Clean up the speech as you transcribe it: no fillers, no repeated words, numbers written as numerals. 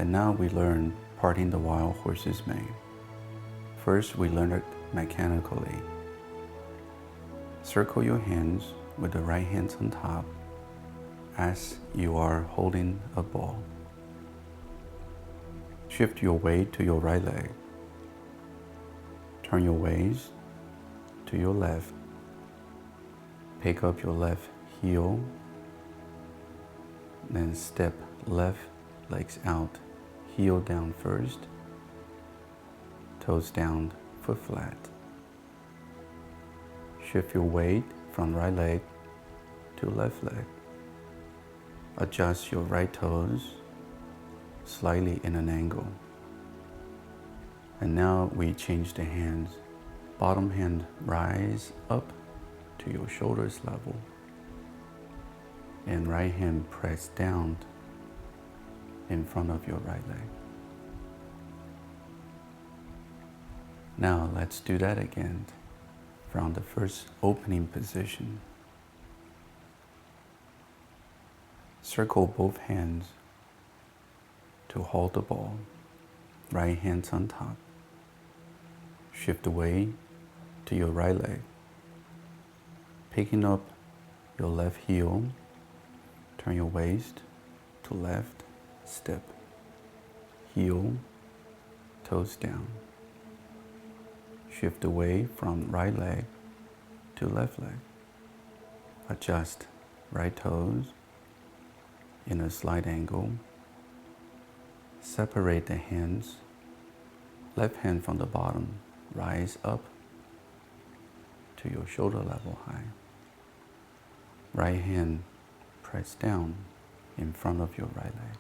And now we learn parting the wild horse's mane. First, we learn it mechanically. Circle your hands with the right hand on top as you are holding a ball. Shift your weight to your right leg. Turn your waist to your left. Pick up your left heel. Then step left legs out. Heel down first. Toes down, foot flat. Shift your weight from right leg to left leg. Adjust your right toes slightly in an angle. And now we change the hands. Bottom hand rise up to your shoulders level. And right hand press down in front of your right leg. Now let's do that again from the first opening position. Circle both hands to hold the ball. Right hand on top. Shift the weight to your right leg. Picking up your left heel. Turn your waist to left. Step. Heel. Toes down. Shift away from right leg to left leg. Adjust right toes in a slight angle. Separate the hands. Left hand from the bottom, rise up to your shoulder level high. Right hand press down in front of your right leg.